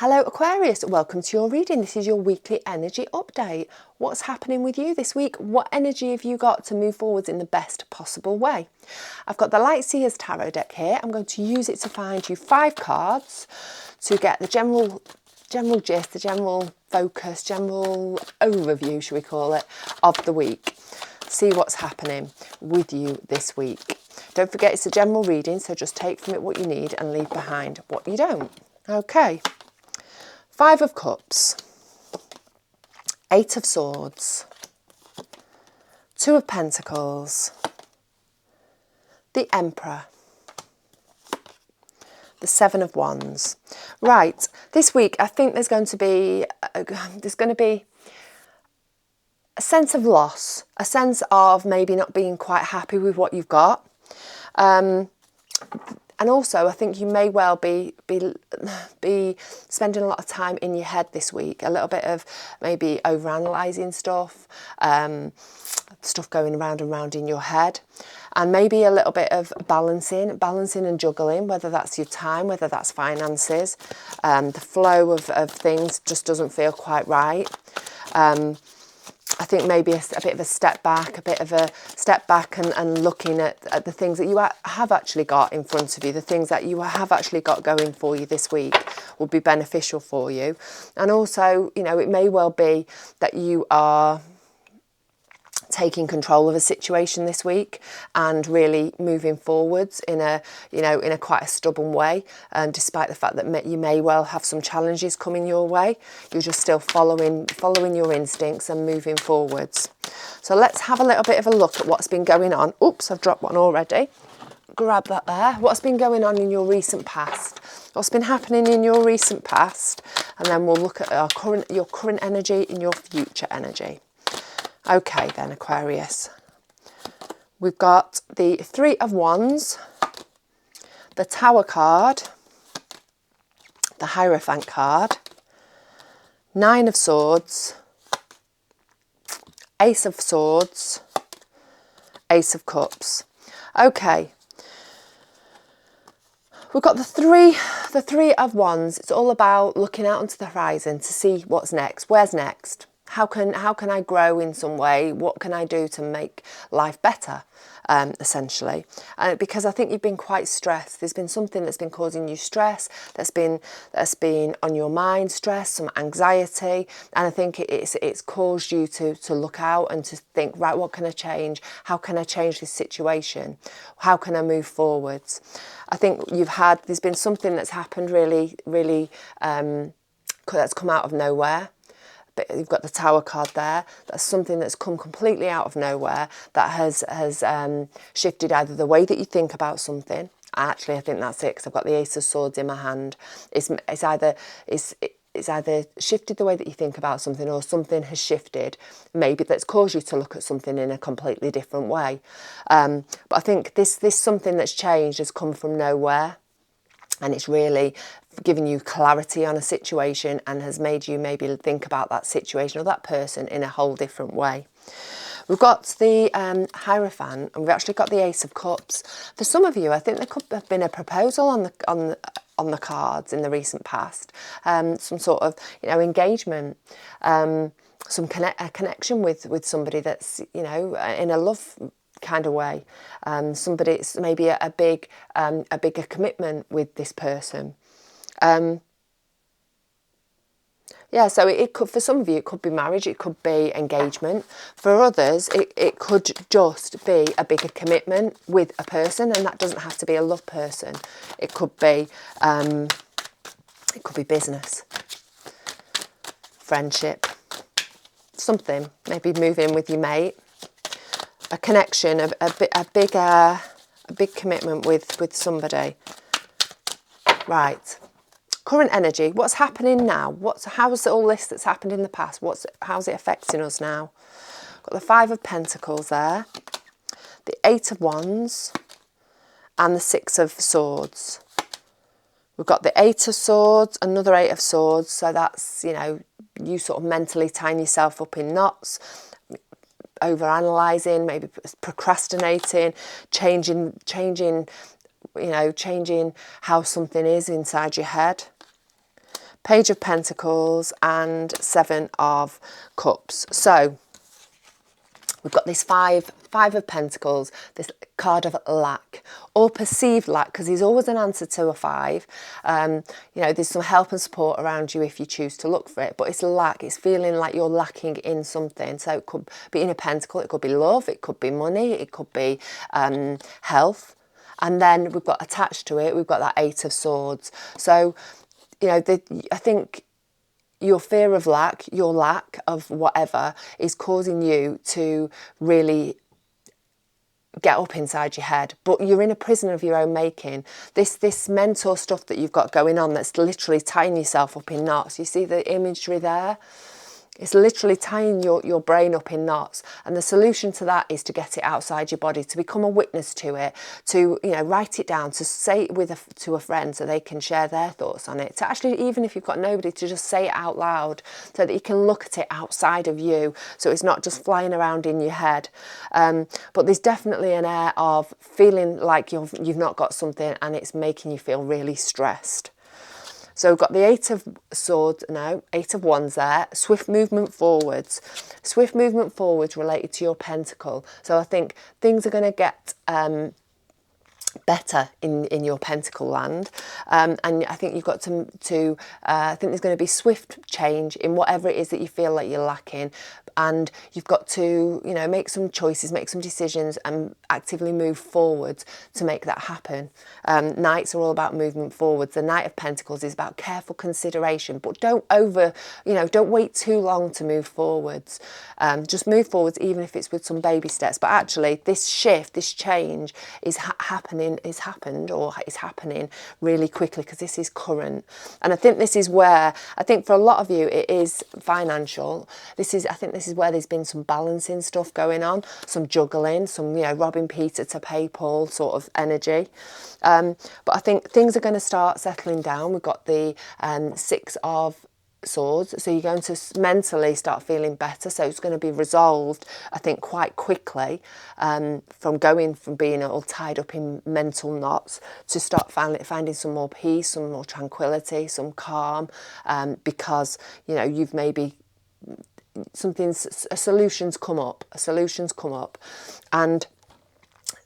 Hello Aquarius, welcome to your reading. This is your weekly energy update. What's happening with you this week? What energy have you got to move forwards in the best possible way? I've got the Light Seers Tarot deck here. I'm going to use it to find you 5 cards to get the general gist, the general focus, general overview, should we call it, of the week. See what's happening with you this week. Don't forget it's a general reading, so just take from it what you need and leave behind what you don't. Okay. 5 of Cups, 8 of Swords, 2 of Pentacles, the Emperor, the 7 of Wands. Right, this week I think there's going to be a sense of loss, a sense of maybe not being quite happy with what you've got. And also, I think you may well be spending a lot of time in your head this week. A little bit of maybe overanalyzing stuff, stuff going round and round in your head. And maybe a little bit of balancing and juggling, whether that's your time, whether that's finances. The flow of things just doesn't feel quite right. I think maybe a bit of a step back, and looking at the things that you have actually got in front of you, the things that you have actually got going for you this week will be beneficial for you. And also, you know, it may well be that you are taking control of a situation this week and really moving forwards in a quite a stubborn way, despite the fact that you may well have some challenges coming your way. You're just still following your instincts and moving forwards. So let's have a little bit of a look at what's been going on. Oops, I've dropped one already. Grab that there. What's been going on in your recent past? What's been happening in your recent past? And then we'll look at your current energy and your future energy. Okay then, Aquarius. We've got the 3 of Wands, the Tower card, the Hierophant card, 9 of Swords, Ace of Swords, Ace of Cups. Okay. We've got the three of Wands. It's all about looking out onto the horizon to see what's next. Where's next? How can I grow in some way? What can I do to make life better, essentially? Because I think you've been quite stressed. There's been something that's been causing you stress, that's been on your mind, stress, some anxiety. And I think it's caused you to look out and to think, right, what can I change? How can I change this situation? How can I move forwards? I think there's been something that's happened really, that's come out of nowhere. But you've got the Tower card there. That's something that's come completely out of nowhere that has shifted either the way that you think about something. Actually, I think that's it, because I've got the Ace of Swords in my hand. It's either shifted the way that you think about something, or something has shifted, maybe that's caused you to look at something in a completely different way. But I think this something that's changed has come from nowhere. And it's really given you clarity on a situation and has made you maybe think about that situation or that person in a whole different way. We've got the Hierophant, and we've actually got the Ace of Cups. For some of you, I think there could have been a proposal on the cards in the recent past, some sort of engagement, a connection with somebody that's in a love kind of way. Somebody, it's maybe a bigger commitment with this person. So it could, for some of you, it could be marriage, it could be engagement. For others, it could just be a bigger commitment with a person, and that doesn't have to be a love person. It could be business, friendship, something. Maybe move in with your mate. A connection, a big commitment with somebody. Right. Current energy. What's happening now? How's all this that's happened in the past? How's it affecting us now? Got the 5 of Pentacles there, the 8 of Wands, and the 6 of Swords. We've got the 8 of Swords, another 8 of Swords. So that's you sort of mentally tying yourself up in knots. Over-analysing, maybe procrastinating, changing how something is inside your head. Page of Pentacles and Seven of Cups. So we've got this five of Pentacles, this card of lack or perceived lack, because there's always an answer to a five. You know, there's some help and support around you if you choose to look for it, but it's lack. It's feeling like you're lacking in something. So it could be in a pentacle, it could be love, it could be money, it could be health. And then we've got attached to it, we've got that Eight of Swords. So, you know, I think your fear of lack, your lack of whatever is causing you to really get up inside your head, but you're in a prison of your own making. This mental stuff that you've got going on that's literally tying yourself up in knots. You see the imagery there? It's literally tying your brain up in knots, and the solution to that is to get it outside your body, to become a witness to it, to, you know, write it down, to say it to a friend so they can share their thoughts on it, to actually, even if you've got nobody, to just say it out loud so that you can look at it outside of you, so it's not just flying around in your head. But there's definitely an air of feeling like you've not got something, and it's making you feel really stressed. So we've got the Eight of Swords now, Eight of Wands there, swift movement forwards. Swift movement forwards related to your pentacle. So I think things are going to get better in your pentacle land, and I think you've got to I think there's going to be swift change in whatever it is that you feel like you're lacking, and you've got to, you know, make some choices, make some decisions, and actively move forwards to make that happen. Knights are all about movement forwards. The Knight of Pentacles is about careful consideration, but don't wait too long to move forwards. Just move forwards, even if it's with some baby steps. But actually, this shift, this change is happening really quickly, because this is current. And I think this is where, I think for a lot of you, it is financial. I think this is where there's been some balancing stuff going on, some juggling, some, you know, robbing Peter to pay Paul sort of energy. But I think things are going to start settling down. We've got the Six of Swords, so you're going to mentally start feeling better, so it's going to be resolved, I think, quite quickly, from being all tied up in mental knots to start finding some more peace, some more tranquility, some calm, because, you know, you've maybe a solution's come up, and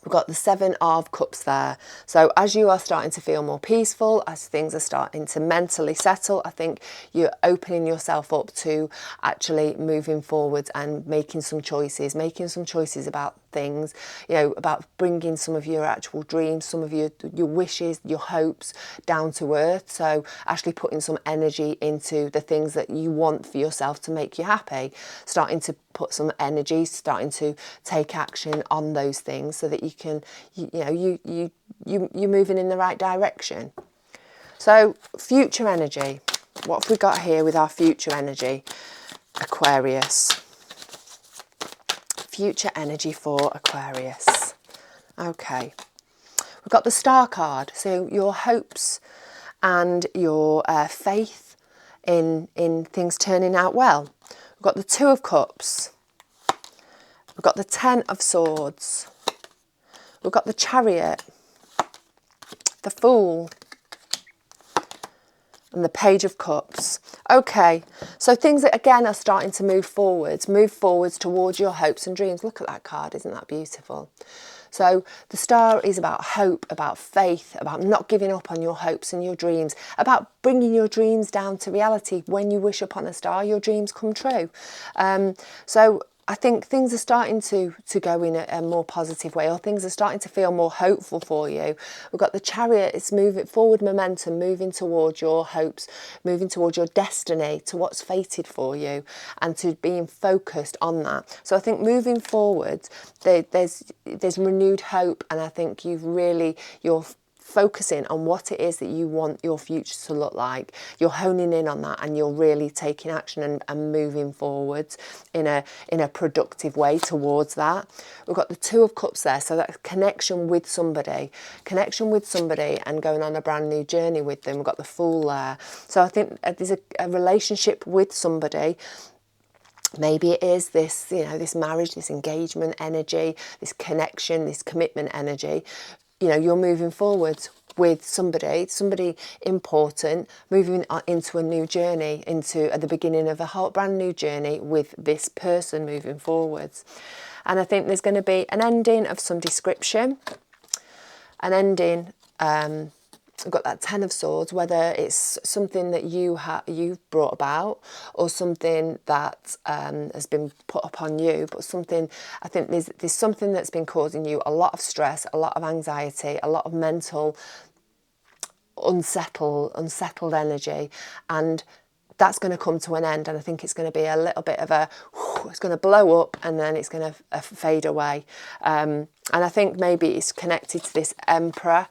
we've got the Seven of Cups there. So as you are starting to feel more peaceful, as things are starting to mentally settle, I think you're opening yourself up to actually moving forward and making some choices about things, you know, about bringing some of your actual dreams, some of your wishes, your hopes down to earth. So actually putting some energy into the things that you want for yourself to make you happy, starting to put some energy, starting to take action on those things so that you can, you're moving in the right direction. So future energy, what have we got here with our future energy? Aquarius. Future energy for Aquarius. Okay, we've got the Star card, so your hopes and your faith in things turning out well. We've got the Two of Cups, we've got the Ten of Swords, we've got the Chariot, the Fool, and the Page of Cups. Okay, so things that again are starting to move forwards towards your hopes and dreams. Look at that card, isn't that beautiful? So the Star is about hope, about faith, about not giving up on your hopes and your dreams, about bringing your dreams down to reality. When you wish upon a star, your dreams come true. So I think things are starting to go in a more positive way, or things are starting to feel more hopeful for you. We've got the Chariot, it's moving forward momentum, moving towards your hopes, moving towards your destiny, to what's fated for you, and to being focused on that. So I think moving forward, there's renewed hope, and I think you're focusing on what it is that you want your future to look like. You're honing in on that, and you're really taking action and moving forwards in a productive way towards that. We've got the Two of Cups there, so that's connection with somebody and going on a brand new journey with them. We've got the Fool there. So I think there's a relationship with somebody. Maybe it is this, this marriage, this engagement energy, this connection, this commitment energy. You're moving forwards with somebody important, moving into a new journey, into at the beginning of a whole brand new journey with this person moving forwards. And I think there's going to be an ending of some description, an ending. I've got that Ten of Swords, whether it's something that you've brought about or something that has been put upon you, but something, I think there's something that's been causing you a lot of stress, a lot of anxiety, a lot of mental unsettled energy, and that's going to come to an end. And I think it's going to be a little bit of a, it's going to blow up and then it's going to fade away. And I think maybe it's connected to this Emperor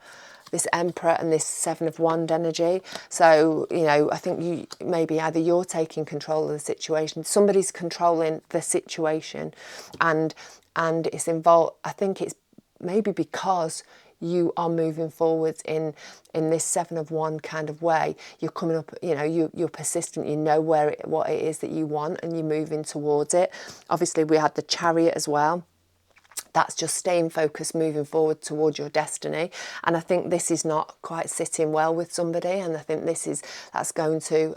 and this Seven of Wands energy. So, you know, I think maybe either you're taking control of the situation, somebody's controlling the situation, and it's involved. I think it's maybe because you are moving forwards in this Seven of Wands kind of way. You're coming up, you know, you're persistent, you know what it is that you want, and you're moving towards it. Obviously, we had the Chariot as well. That's just staying focused, moving forward towards your destiny. And I think this is not quite sitting well with somebody, and I think that's going to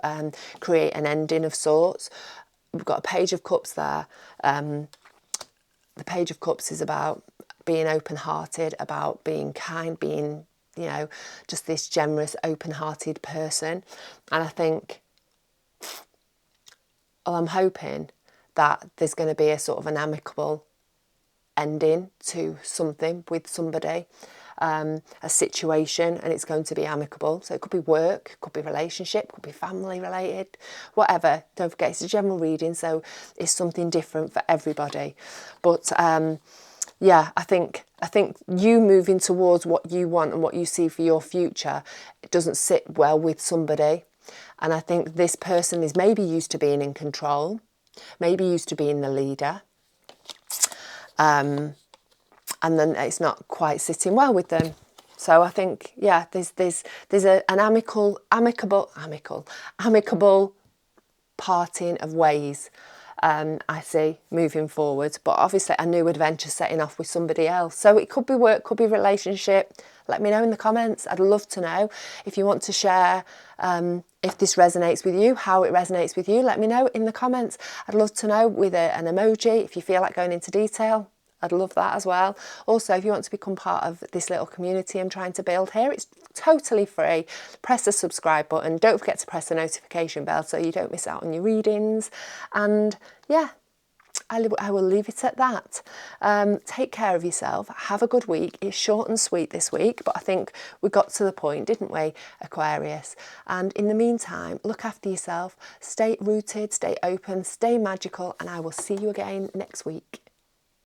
create an ending of sorts. We've got a Page of Cups there. The Page of Cups is about being open-hearted, about being kind, being, you know, just this generous, open-hearted person. And I think, well, I'm hoping that there's going to be a sort of an amicable ending to something with somebody, a situation, and it's going to be amicable. So it could be work, could be relationship, could be family related, whatever. Don't forget, it's a general reading, so it's something different for everybody. But yeah, I think you moving towards what you want and what you see for your future, it doesn't sit well with somebody. And I think this person is maybe used to being in control, maybe used to being the leader. And then it's not quite sitting well with them. So I think, yeah, there's an amicable parting of ways. I see moving forward, but obviously a new adventure setting off with somebody else. So it could be work, could be relationship. Let me know in the comments. I'd love to know. If you want to share if this resonates with you, how it resonates with you, let me know in the comments. I'd love to know with an emoji. If you feel like going into detail, I'd love that as well. Also, if you want to become part of this little community I'm trying to build here, it's totally free. Press the subscribe button. Don't forget to press the notification bell so you don't miss out on your readings. And yeah, I will leave it at that. Take care of yourself. Have a good week. It's short and sweet this week, but I think we got to the point, didn't we, Aquarius? And in the meantime, look after yourself. Stay rooted, stay open, stay magical, and I will see you again next week.